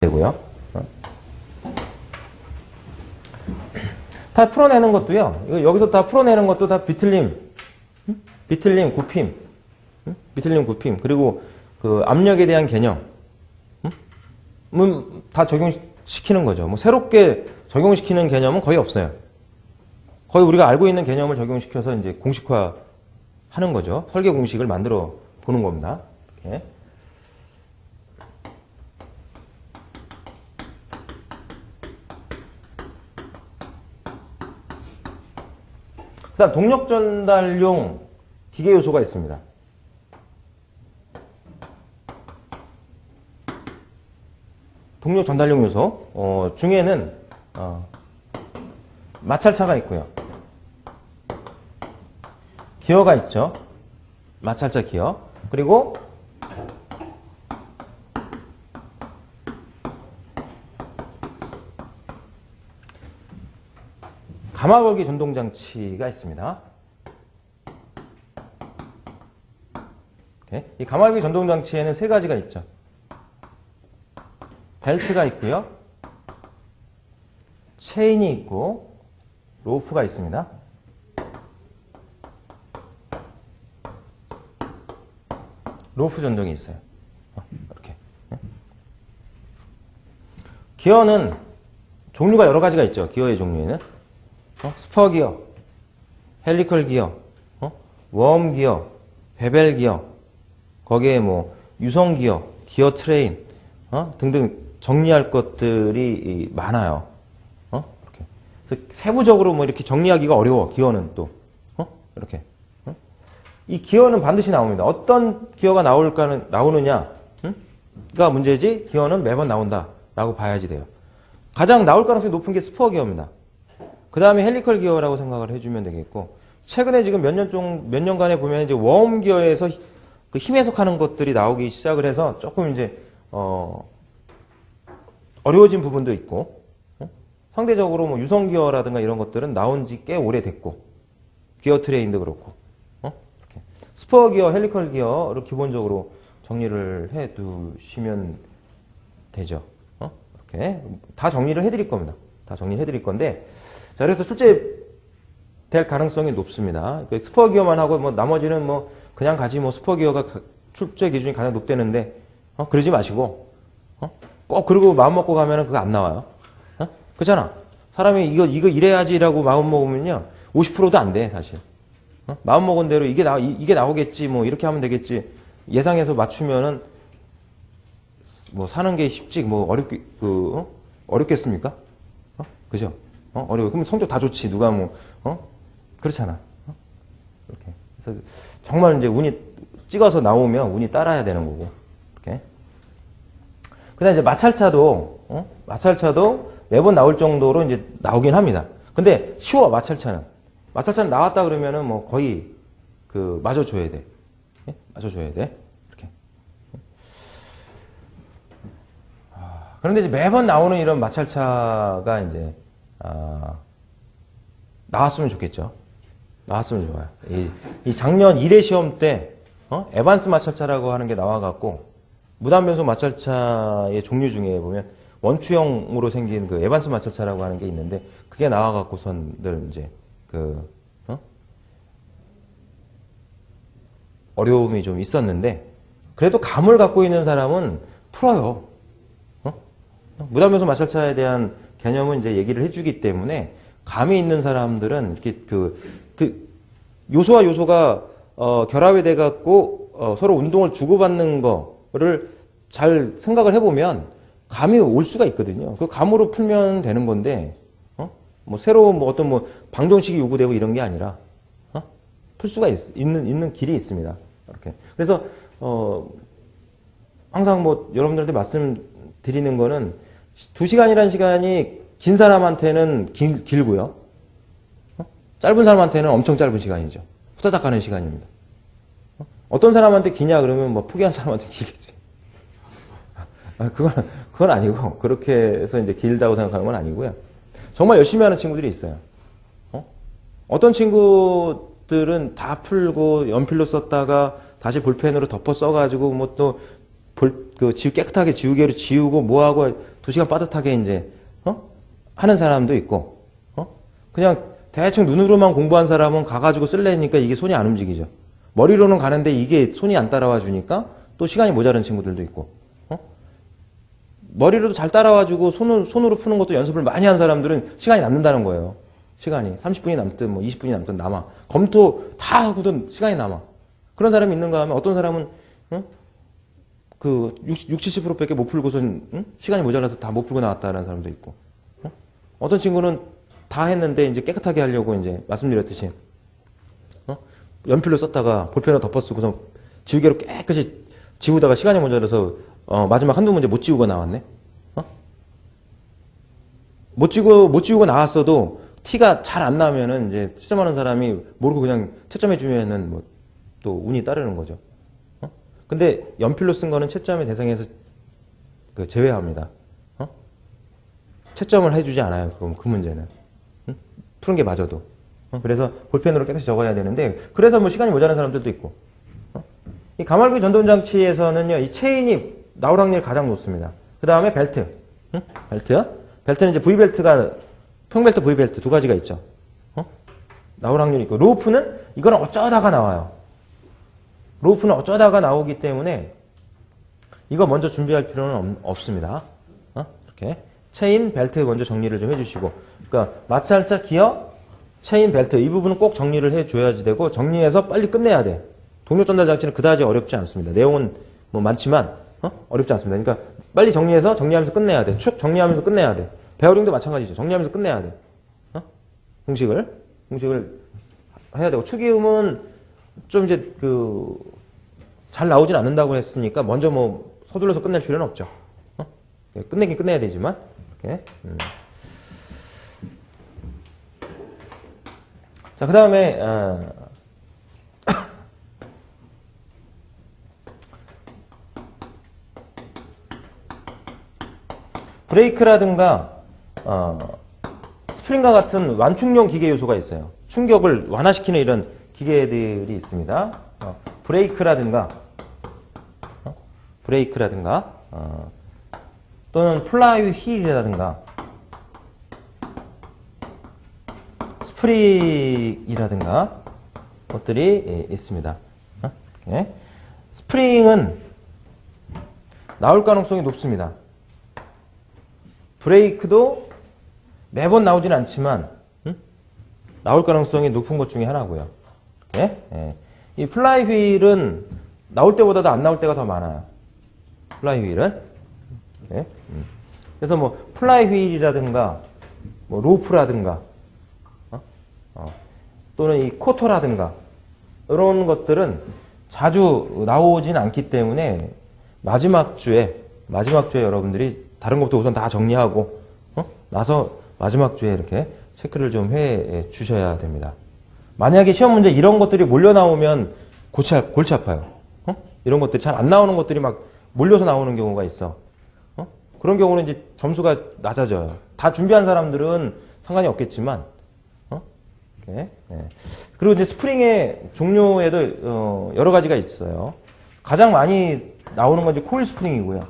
되고요. 다 풀어내는 것도요. 여기서 다 풀어내는 것도 다 비틀림, 굽힘, 비틀림, 굽힘. 그리고 그 압력에 대한 개념, 다 적용시키는 거죠. 뭐 새롭게 적용시키는 개념은 거의 없어요. 거의 우리가 알고 있는 개념을 적용시켜서 이제 공식화하는 거죠. 설계 공식을 만들어 보는 겁니다. 이렇게. 그다음 동력 전달용 기계 요소가 있습니다. 동력 전달용 요소 중에는 마찰차가 있고요. 기어가 있죠. 마찰차 기어. 그리고 가마걸기 전동장치가 있습니다. 이렇게. 이 가마걸기 전동장치에는 세 가지가 있죠. 벨트가 있고요. 체인이 있고 로프가 있습니다. 로프 전동이 있어요. 이렇게. 기어는 종류가 여러 가지가 있죠. 기어의 종류에는 스퍼 기어, 헬리컬 기어, 웜 기어, 베벨 기어, 거기에 뭐 유성 기어, 기어 트레인 등등 정리할 것들이 많아요. 이렇게. 그래서 세부적으로 뭐 이렇게 정리하기가 어려워. 기어는 또 이렇게. 이 기어는 반드시 나옵니다. 어떤 기어가 나오느냐가 문제지. 기어는 매번 나온다라고 봐야지 돼요. 가장 나올 가능성이 높은 게 스퍼 기어입니다. 그 다음에 헬리컬 기어라고 생각을 해주면 되겠고, 최근에 지금 몇 년간에 보면 이제 웜 기어에서 그 힘 해석하는 것들이 나오기 시작을 해서 조금 이제 어려워진 부분도 있고, 상대적으로 뭐 유성 기어라든가 이런 것들은 나온 지 꽤 오래됐고, 기어 트레인도 그렇고, 이렇게. 스퍼 기어, 헬리컬 기어를 기본적으로 정리를 해 두시면 되죠. 이렇게. 다 정리를 해드릴 겁니다. 다 정리해 드릴 건데, 자, 그래서 출제될 가능성이 높습니다. 스퍼 기어만 하고 뭐 나머지는 뭐 그냥 가지 뭐 스퍼 기어가 출제 기준이 가장 높다는데 그러지 마시고 꼭 그러고 마음 먹고 가면은 그거 안 나와요. 그렇잖아. 사람이 이거 이래야지라고 마음 먹으면요 50%도 안 돼 사실. 마음 먹은 대로 이게 나오겠지 뭐 이렇게 하면 되겠지 예상해서 맞추면은 뭐 사는 게 쉽지 뭐 어렵겠습니까? 그죠? 어려워. 그럼 성적 다 좋지. 누가 뭐, 그렇잖아. 이렇게. 그래서 정말 이제 운이 찍어서 나오면 운이 따라야 되는 거고. 이렇게. 그 다음에 이제 마찰차도 매번 나올 정도로 이제 나오긴 합니다. 근데 쉬워, 마찰차는. 마찰차는 나왔다 그러면은 뭐 거의 맞아줘야 돼. 맞아줘야 돼. 이렇게. 그런데 이제 매번 나오는 이런 마찰차가 이제 나왔으면 좋겠죠. 나왔으면 좋아요. 이 작년 1회 시험 때 에반스 마찰차라고 하는 게 나와갖고 무단변속 마찰차의 종류 중에 보면 원추형으로 생긴 그 에반스 마찰차라고 하는 게 있는데 그게 나와갖고선들 이제 어려움이 좀 있었는데 그래도 감을 갖고 있는 사람은 풀어요. 무단변속 마찰차에 대한 개념은 이제 얘기를 해주기 때문에 감이 있는 사람들은 이렇게 요소와 요소가 결합이 돼 갖고 서로 운동을 주고받는 거를 잘 생각을 해보면 감이 올 수가 있거든요. 그 감으로 풀면 되는 건데 뭐 새로운 뭐 어떤 뭐 방정식이 요구되고 이런 게 아니라 풀 수가 있는 길이 있습니다. 이렇게. 그래서 항상 뭐 여러분들한테 말씀드리는 거는 2시간이라는 시간이 긴 사람한테는 길고요. 짧은 사람한테는 엄청 짧은 시간이죠. 후다닥 가는 시간입니다. 어떤 사람한테 기냐 그러면 뭐 포기한 사람한테 길겠지. 그건 아니고 그렇게 해서 이제 길다고 생각하는 건 아니고요. 정말 열심히 하는 친구들이 있어요. 어떤 친구들은 다 풀고 연필로 썼다가 다시 볼펜으로 덮어 써가지고 뭐 또 깨끗하게 지우개로 지우고 뭐하고 2시간 빠듯하게 이제, 하는 사람도 있고, 그냥 대충 눈으로만 공부한 사람은 가가지고 쓸래니까 이게 손이 안 움직이죠. 머리로는 가는데 이게 손이 안 따라와 주니까 또 시간이 모자란 친구들도 있고, 머리로도 잘 따라와주고 손으로 푸는 것도 연습을 많이 한 사람들은 시간이 남는다는 거예요. 시간이 30분이 남든 뭐 20분이 남든 남아. 검토 다 하고든 시간이 남아. 그런 사람이 있는가 하면 어떤 사람은 그 60, 70%밖에 못 풀고선 시간이 모자라서 다 못 풀고 나왔다는 사람도 있고, 어떤 친구는 다 했는데 이제 깨끗하게 하려고 이제 말씀드렸듯이 연필로 썼다가 볼펜으로 덮어쓰고서 지우개로 깨끗이 지우다가 시간이 모자라서 마지막 한두 문제 못 지우고 나왔네. 못 지우고 나왔어도 티가 잘 안 나면은 이제 채점하는 사람이 모르고 그냥 채점해 주면은 뭐 또 운이 따르는 거죠. 근데 연필로 쓴 거는 채점의 대상에서 그 제외합니다. 채점을 해주지 않아요. 그 문제는. 푸는 게 맞아도. 그래서 볼펜으로 깨끗이 적어야 되는데, 그래서 뭐 시간이 모자란 사람들도 있고. 이 가말비 전동 장치에서는요, 이 체인이 나올 확률이 가장 높습니다. 그 다음에 벨트. 벨트는 이제 V벨트가, 평벨트, V벨트 두 가지가 있죠. 나올 확률이 있고, 로프는 이거는 어쩌다가 나와요. 로프는 어쩌다가 나오기 때문에 이거 먼저 준비할 필요는 없습니다. 이렇게 체인, 벨트 먼저 정리를 좀 해주시고, 그러니까 마찰자, 기어, 체인, 벨트 이 부분은 꼭 정리를 해줘야지 되고, 정리해서 빨리 끝내야 돼. 동력 전달 장치는 그다지 어렵지 않습니다. 내용은 뭐 많지만 어렵지 않습니다. 그러니까 빨리 정리하면서 끝내야 돼. 축 정리하면서 끝내야 돼. 베어링도 마찬가지죠. 정리하면서 끝내야 돼. 공식을 해야 되고, 축이음은 좀 이제 잘 나오진 않는다고 했으니까 먼저 뭐 서둘러서 끝낼 필요는 없죠. 끝내긴 끝내야 되지만. 이렇게. 자, 그 다음에 브레이크라든가 스프링과 같은 완충용 기계 요소가 있어요. 충격을 완화시키는 이런 기계들이 있습니다. 브레이크라든가 또는 플라이 휠이라든가 스프링이라든가 것들이 있습니다. 스프링은 나올 가능성이 높습니다. 브레이크도 매번 나오진 않지만 나올 가능성이 높은 것 중에 하나고요. 이 플라이 휠은 나올 때보다도 안 나올 때가 더 많아요. 플라이 휠은. 그래서 뭐 플라이 휠이라든가 뭐 로프라든가 또는 이 코터라든가 이런 것들은 자주 나오진 않기 때문에 마지막 주에 여러분들이 다른 것도 우선 다 정리하고 나서 마지막 주에 이렇게 체크를 좀 해 주셔야 됩니다. 만약에 시험 문제 이런 것들이 몰려 나오면 골치 아파요. 이런 것들이 잘 안 나오는 것들이 막 몰려서 나오는 경우가 있어. 그런 경우는 이제 점수가 낮아져요. 다 준비한 사람들은 상관이 없겠지만, 그리고 이제 스프링의 종류에도 여러 가지가 있어요. 가장 많이 나오는 건 이제 코일 스프링이고요.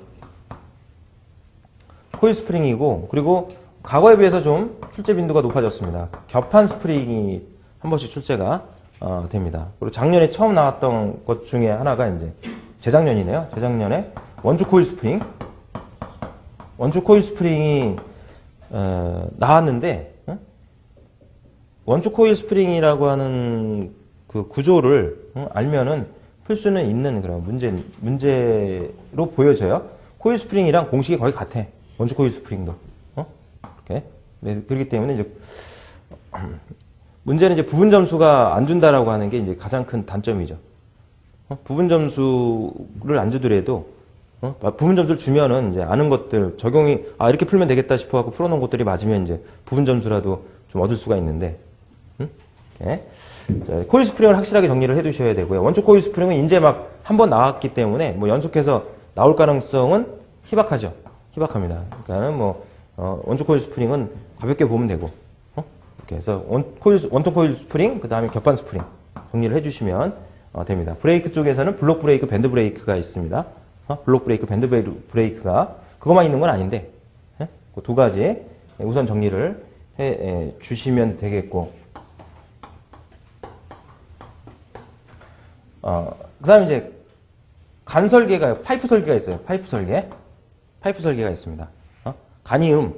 코일 스프링이고, 그리고 과거에 비해서 좀 출제 빈도가 높아졌습니다. 겹판 스프링이 한 번씩 출제가 됩니다. 그리고 작년에 처음 나왔던 것 중에 하나가 이제 재작년이네요. 재작년에 원주 코일 스프링. 원주 코일 스프링이 나왔는데 원주 코일 스프링이라고 하는 그 구조를 알면은 풀 수는 있는 그런 문제로 보여져요. 코일 스프링이랑 공식이 거의 같아. 원주 코일 스프링도. 이렇게. 네, 그렇기 때문에 이제 문제는 이제 부분 점수가 안 준다라고 하는 게 이제 가장 큰 단점이죠. 부분 점수를 안 주더라도 부분 점수를 주면은 이제 아는 것들 적용이 이렇게 풀면 되겠다 싶어 갖고 풀어놓은 것들이 맞으면 이제 부분 점수라도 좀 얻을 수가 있는데. 자, 코일 스프링을 확실하게 정리를 해두셔야 되고요. 원초 코일 스프링은 이제 막 한 번 나왔기 때문에 뭐 연속해서 나올 가능성은 희박하죠. 희박합니다. 그러니까 뭐 원초 코일 스프링은 가볍게 보면 되고. 이렇게 해서 원톱 코일 스프링, 그 다음에 겹판 스프링 정리를 해주시면 됩니다. 브레이크 쪽에서는 블록 브레이크, 밴드 브레이크가 있습니다. 블록 브레이크, 밴드 브레이크가 그것만 있는 건 아닌데 그 두 가지 우선 정리를 해 주시면 되겠고, 그 다음에 이제 간 설계가, 파이프 설계가 있어요. 파이프 설계가 있습니다. 간이음,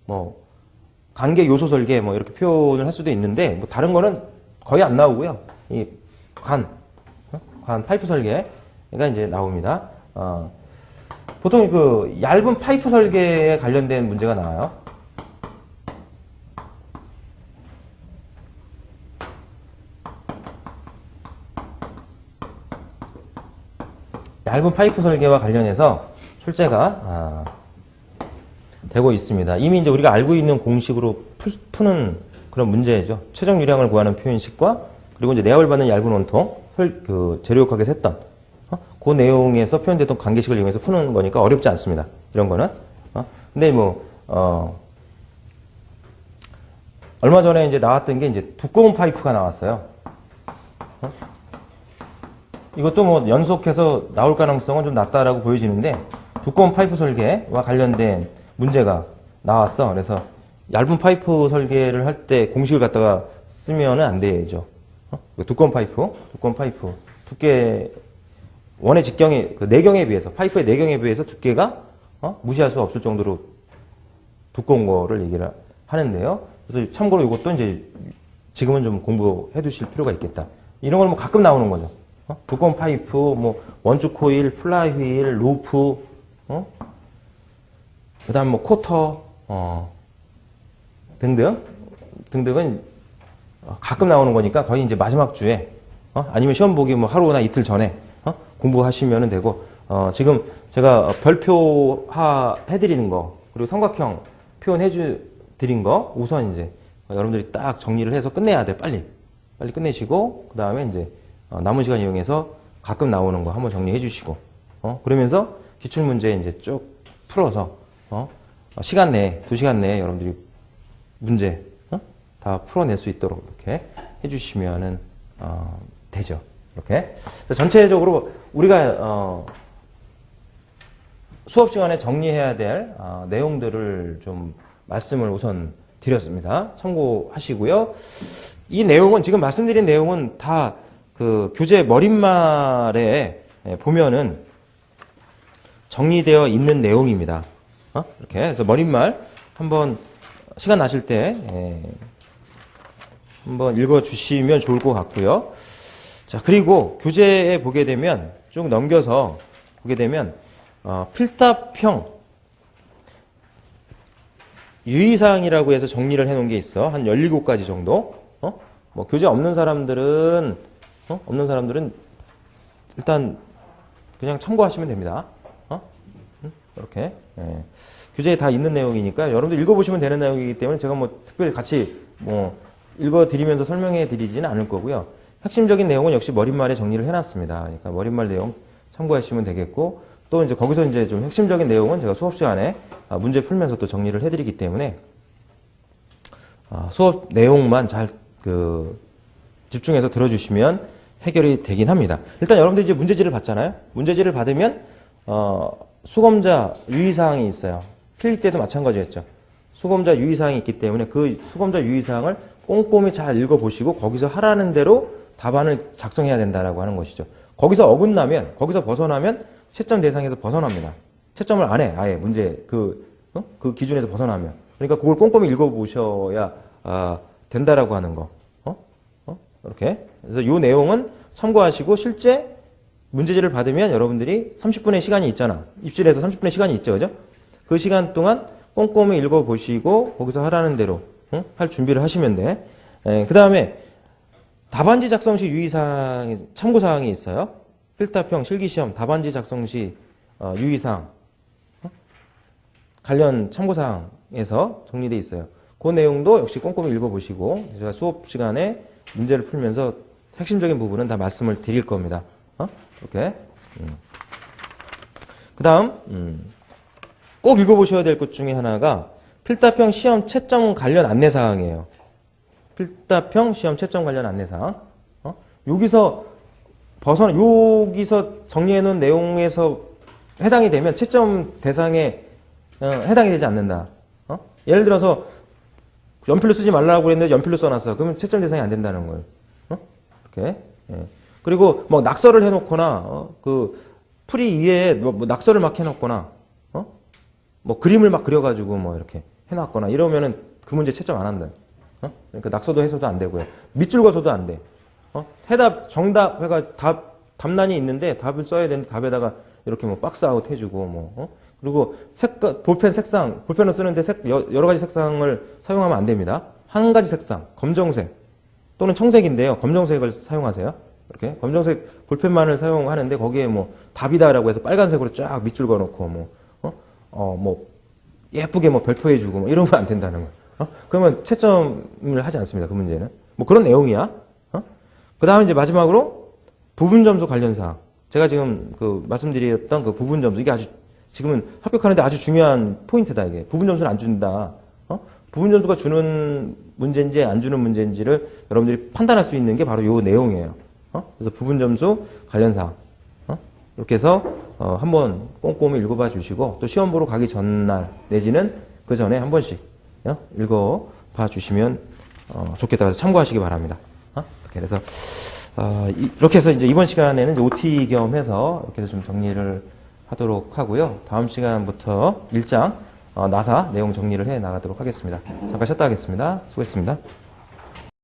뭐, 관계 요소 설계, 뭐, 이렇게 표현을 할 수도 있는데, 뭐, 다른 거는 거의 안 나오고요. 이 간 파이프 설계가 이제 나옵니다. 보통 그 얇은 파이프 설계에 관련된 문제가 나와요. 얇은 파이프 설계와 관련해서 출제가 되고 있습니다. 이미 이제 우리가 알고 있는 공식으로 푸는 그런 문제죠. 최종 유량을 구하는 표현식과 그리고 이제 내압을 받는 얇은 원통, 그 재료역학에서 했던 그 내용에서 표현됐던 관계식을 이용해서 푸는 거니까 어렵지 않습니다. 이런 거는. 근데 뭐 얼마 전에 이제 나왔던 게 이제 두꺼운 파이프가 나왔어요. 이것도 뭐 연속해서 나올 가능성은 좀 낮다라고 보여지는데, 두꺼운 파이프 설계와 관련된 문제가 나왔어. 그래서 얇은 파이프 설계를 할 때 공식을 갖다가 쓰면은 안 되죠. 두꺼운 파이프 두께, 원의 직경에, 그 내경에 비해서, 파이프의 내경에 비해서 두께가 무시할 수 없을 정도로 두꺼운 거를 얘기를 하는데요. 그래서 참고로 이것도 이제 지금은 좀 공부해 두실 필요가 있겠다. 이런 걸 뭐 가끔 나오는 거죠. 두꺼운 파이프, 뭐 원주 코일, 플라이 휠, 루프, 그다음 뭐 쿼터, 등등은 가끔 나오는 거니까 거의 이제 마지막 주에, 아니면 시험 보기 뭐 하루나 이틀 전에 공부하시면 되고, 지금 제가 별표화 해드리는 거, 그리고 삼각형 표현해 드린 거 우선 이제 여러분들이 딱 정리를 해서 끝내야 돼. 빨리 끝내시고, 그 다음에 이제 남은 시간 이용해서 가끔 나오는 거 한번 정리해 주시고, 그러면서 기출문제 이제 쭉 풀어서, 시간 내에, 2시간 내에 여러분들이 문제, 다 풀어낼 수 있도록 이렇게 해 주시면은, 되죠. 이렇게. 전체적으로 우리가, 수업 시간에 정리해야 될, 내용들을 좀 말씀을 우선 드렸습니다. 참고하시고요. 이 내용은, 지금 말씀드린 내용은 다 그 교재 머릿말에 보면은 정리되어 있는 내용입니다. 이렇게. 그래서 머릿말 한번 시간 나실 때 한번 읽어 주시면 좋을 것 같고요. 자, 그리고 교재에 보게 되면, 쭉 넘겨서 보게 되면, 필답형 유의사항이라고 해서 정리를 해 놓은 게 있어. 한 17가지 정도. 뭐 교재 없는 사람들은 일단 그냥 참고하시면 됩니다. 이렇게. 교재에 다 있는 내용이니까 여러분들 읽어보시면 되는 내용이기 때문에 제가 뭐 특별히 같이 뭐 읽어드리면서 설명해 드리지는 않을 거고요. 핵심적인 내용은 역시 머릿말에 정리를 해놨습니다. 그러니까 머릿말 내용 참고하시면 되겠고, 또 이제 거기서 이제 좀 핵심적인 내용은 제가 수업 시간에 문제 풀면서 또 정리를 해드리기 때문에 수업 내용만 잘 집중해서 들어주시면 해결이 되긴 합니다. 일단 여러분들 이제 문제지를 받잖아요. 문제지를 받으면 수검자 유의사항이 있어요. 필기 때도 마찬가지였죠. 수검자 유의사항이 있기 때문에 그 수검자 유의사항을 꼼꼼히 잘 읽어보시고 거기서 하라는 대로 답안을 작성해야 된다라고 하는 것이죠. 거기서 어긋나면, 거기서 벗어나면 채점 대상에서 벗어납니다. 채점을 안 해. 아예 문제 그 기준에서 벗어나면. 그러니까 그걸 꼼꼼히 읽어보셔야 된다라고 하는 거. 이렇게. 그래서 이 내용은 참고하시고, 실제 문제지를 받으면 여러분들이 30분의 시간이 있잖아. 입실에서 30분의 시간이 있죠. 그죠? 그 시간 동안 꼼꼼히 읽어보시고 거기서 하라는 대로 할 준비를 하시면 돼. 그 다음에 답안지 작성 시 유의사항, 참고사항이 있어요. 필답형 실기시험 답안지 작성 시 유의사항 관련 참고사항에서 정리되어 있어요. 그 내용도 역시 꼼꼼히 읽어보시고, 제가 수업 시간에 문제를 풀면서 핵심적인 부분은 다 말씀을 드릴 겁니다. 이렇게. 그 다음 꼭 읽어보셔야 될 것 중에 하나가 필답형 시험 채점 관련 안내사항이에요. 필답형 시험 채점 관련 안내사항. 여기서 정리해 놓은 내용에서 해당이 되면 채점 대상에 해당이 되지 않는다. 예를 들어서 연필로 쓰지 말라고 그랬는데 연필로 써놨어. 그러면 채점 대상이 안 된다는 거예요. 이렇게. 예. 그리고 뭐 낙서를 해놓거나 그 풀이 위에 뭐 낙서를 막 해놓거나 뭐 그림을 막 그려가지고 뭐 이렇게 해놨거나 이러면은 그 문제 채점 안 한다. 그러니까 낙서도 해서도 안 되고요. 밑줄 그어서도 안 돼. 해답 정답 해가 답란이 있는데 답을 써야 되는데 답에다가 이렇게 뭐 박스아웃 해주고 뭐 그리고 색깔 볼펜 색상 볼펜을 쓰는데 여러 가지 색상을 사용하면 안 됩니다. 한 가지 색상 검정색 또는 청색인데요. 검정색을 사용하세요. 이렇게 검정색 볼펜만을 사용하는데 거기에 뭐 답이다라고 해서 빨간색으로 쫙 밑줄 그어놓고 뭐 예쁘게 뭐 별표해주고 뭐 이러면 안 된다는 거예요. 그러면 채점을 하지 않습니다. 그 문제는 뭐 그런 내용이야. 그 다음에 이제 마지막으로 부분 점수 관련 사항. 제가 지금 그 말씀드렸던 그 부분 점수 이게 아주 지금은 합격하는데 아주 중요한 포인트다 이게. 부분 점수를 안 준다. 부분 점수가 주는 문제인지 안 주는 문제인지를 여러분들이 판단할 수 있는 게 바로 이 내용이에요. 그래서 부분 점수 관련 사항. 이렇게 해서 한번 꼼꼼히 읽어봐 주시고 또 시험 보러 가기 전날 내지는 그 전에 한 번씩 읽어봐 주시면 좋겠다. 그래서 참고하시기 바랍니다. 그래서 이렇게 해서 이제 이번 시간에는 이제 OT 겸해서 이렇게 해서 좀 정리를 하도록 하고요. 다음 시간부터 1장 나사 내용 정리를 해 나가도록 하겠습니다. 잠깐 쉬었다 하겠습니다. 수고했습니다.